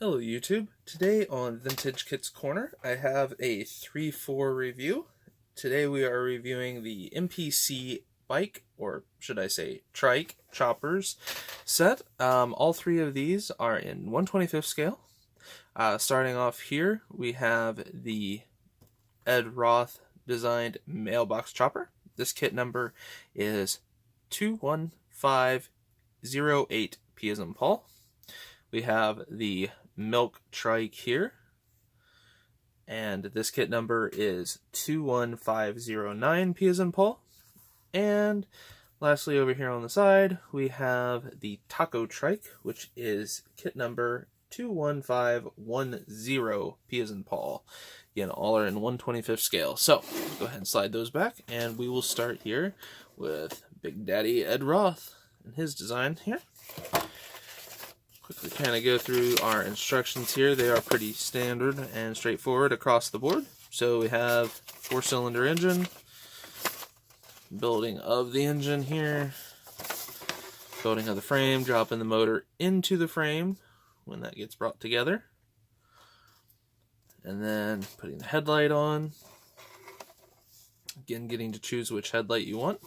Hello YouTube. Today on Vintage Kits Corner I have a 3-4 review. Today we are reviewing the MPC bike, or should I say Trike choppers set. All three of these are in 1/25 scale. Starting off here we have the Ed Roth designed mailbox chopper. This kit number is 21508 P as in Paul. We have the Milk Trike here, and this kit number is 21509 P as in Paul. And lastly, over here on the side, we have the Taco Trike, which is kit number 21510 P as in Paul. Again, all are in 1/25 scale. So go ahead and slide those back, and we will start here with Big Daddy Ed Roth and his design here. Quickly kind of go through our instructions here. They are pretty standard and straightforward across the board. So we have 4-cylinder engine, building of the engine here, building of the frame, dropping the motor into the frame when that gets brought together, and then putting the headlight on. Again, getting to choose which headlight you want,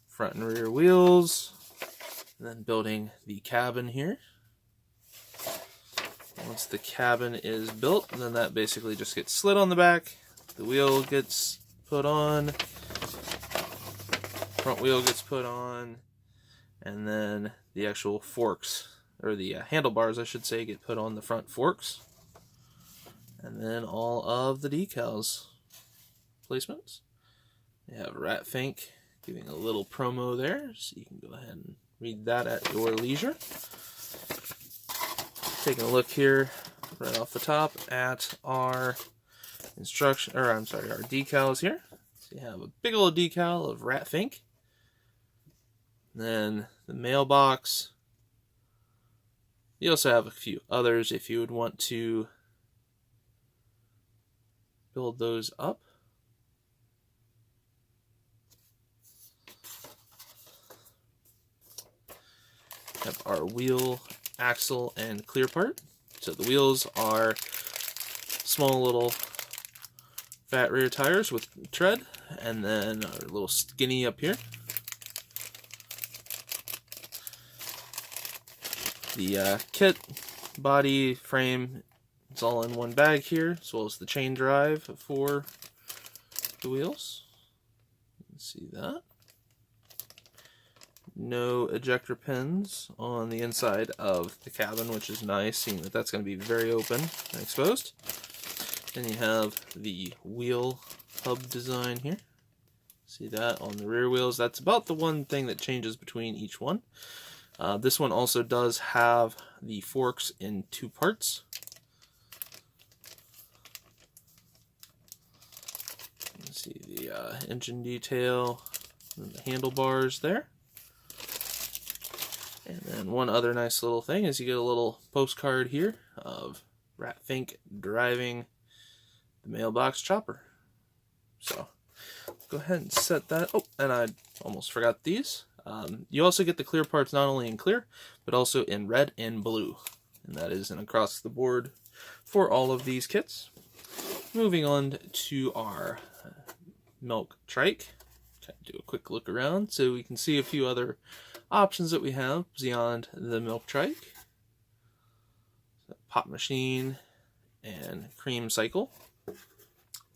front and rear wheels, and then building the cabin here. Once the cabin is built, then that basically just gets slid on the back, the wheel gets put on, front wheel gets put on, and then the actual forks, or the handlebars I should say, get put on the front forks. And then all of the decals placements. You have Rat Fink giving a little promo there, so you can go ahead and read that at your leisure. Taking a look here right off the top at our our decals here. So you have a big old decal of Rat Fink. Then the mailbox. You also have a few others if you would want to build those up. Have our wheel, axle, and clear part. So the wheels are small little fat rear tires with tread, and then our little skinny up here. The kit, body, frame, it's all in one bag here, as well as the chain drive for the wheels. You can see that. No ejector pins on the inside of the cabin, which is nice, seeing that that's going to be very open and exposed. Then you have the wheel hub design here. See that on the rear wheels. That's about the one thing that changes between each one. This one also does have the forks in two parts. You can see the engine detail and the handlebars there. And then one other nice little thing is you get a little postcard here of Rat Fink driving the mailbox chopper. So go ahead and set that. Oh, and I almost forgot these. You also get the clear parts not only in clear, but also in red and blue. And that is an across the board for all of these kits. Moving on to our Milk Trike. Do a quick look around so we can see a few other options that we have beyond the Milk Trike. So, pop machine and cream cycle,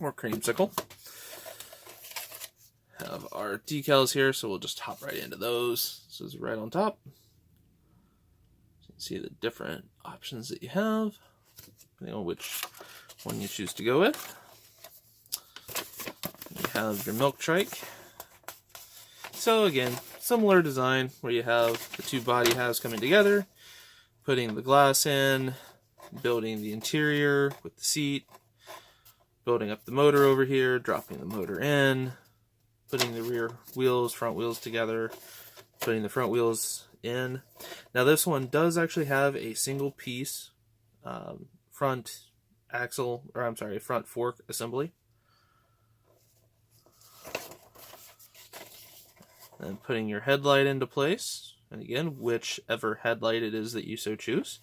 or creamsicle. Have our decals here, so we'll just hop right into those. This is right on top. So you can see the different options that you have, depending on which one you choose to go with. You have your Milk Trike. So again, similar design where you have the two body halves coming together, putting the glass in, building the interior with the seat, building up the motor over here, dropping the motor in, putting the rear wheels, front wheels together, putting the front wheels in. Now this one does actually have a single piece front fork assembly. And putting your headlight into place, and again, whichever headlight it is that you so choose.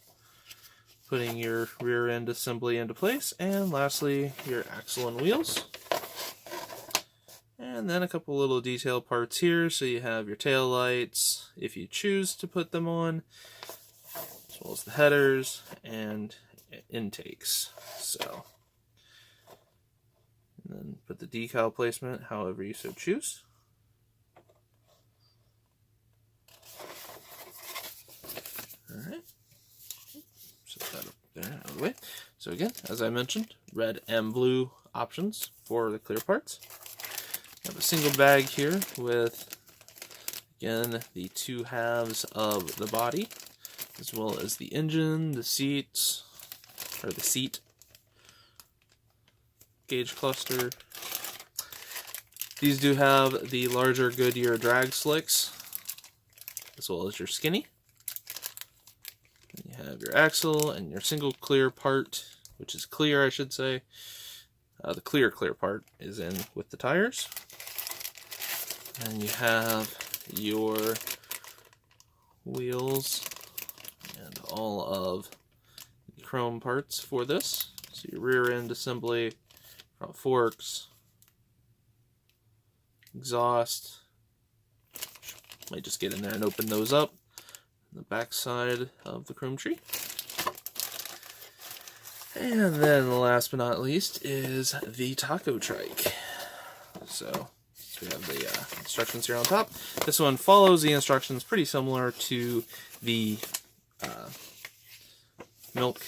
putting your rear end assembly into place, and lastly your axle and wheels. And then a couple little detail parts here, so you have your tail lights if you choose to put them on, as well as the headers and intakes. So, and then put the decal placement however you so choose. Alright, set that up there out of the way. So again, as I mentioned, red and blue options for the clear parts. I have a single bag here with, again, the two halves of the body, as well as the engine, the seats, or the seat, gauge cluster. These do have the larger Goodyear drag slicks, as well as your skinny. You have your axle and your single clear part, which is clear, I should say. The clear part is in with the tires. And you have your wheels and all of the chrome parts for this. So your rear end assembly, front forks, exhaust. Might just get in there and open those up. The back side of the chrome tree. And then last but not least is the taco trike. So we have the instructions here on top. This one follows the instructions pretty similar to the milk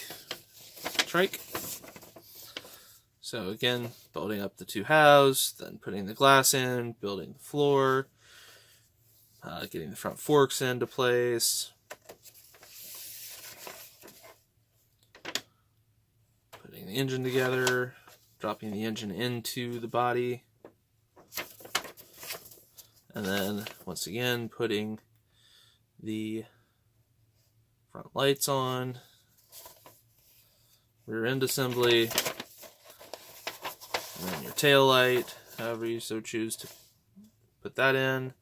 trike. So again, building up the two halves, then putting the glass in, building the floor, getting the front forks into place, putting the engine together, dropping the engine into the body, and then once again putting the front lights on, rear end assembly, and then your tail light, however you so choose to put that in,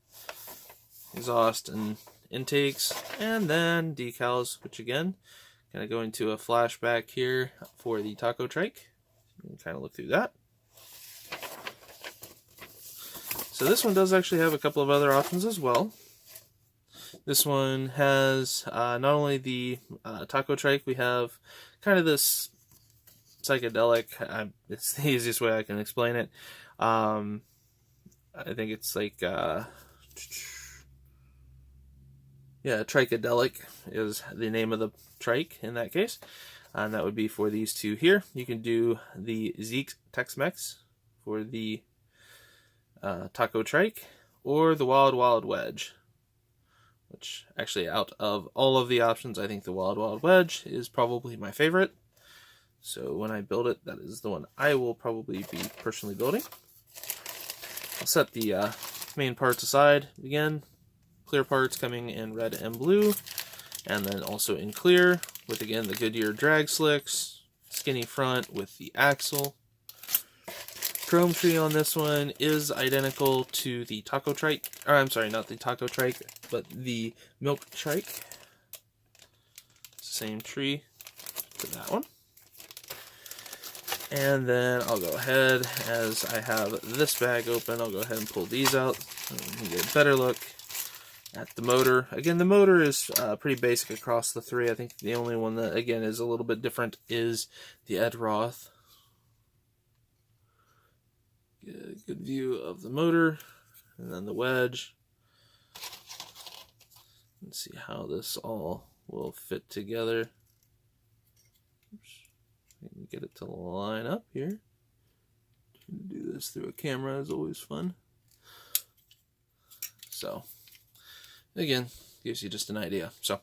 exhaust and intakes, and then decals, which again, kind of go into a flashback here for the taco trike. You can kind of look through that. So this one does actually have a couple of other options as well. This one has not only the taco trike, we have kind of this psychedelic, it's the easiest way I can explain it. I think it's like, Trikeadelic is the name of the trike in that case. And that would be for these two here. You can do the Zeke Tex-Mex for the taco trike, or the Wild Wild Wedge. Which, actually, out of all of the options, I think the Wild Wild Wedge is probably my favorite. So when I build it, that is the one I will probably be personally building. I'll set the main parts aside. Again, clear parts coming in red and blue, and then also in clear with, again, the Goodyear drag slicks, skinny front with the axle. Chrome tree on this one is identical to the taco trike, or I'm sorry, not the taco trike, but the milk trike. Same tree for that one. And then I'll go ahead, as I have this bag open, I'll go ahead and pull these out so we can get a better look at the motor. Again, the motor is pretty basic across the three. I think the only one that, again, is a little bit different is the Ed Roth. Get a good view of the motor, and then the wedge. Let's see how this all will fit together. Oops. Get it to line up here. Trying to do this through a camera is always fun. So, again, gives you just an idea. So,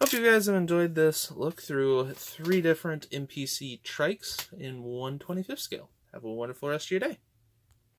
hope you guys have enjoyed this look through 3 different MPC trikes in 1/25th scale. Have a wonderful rest of your day.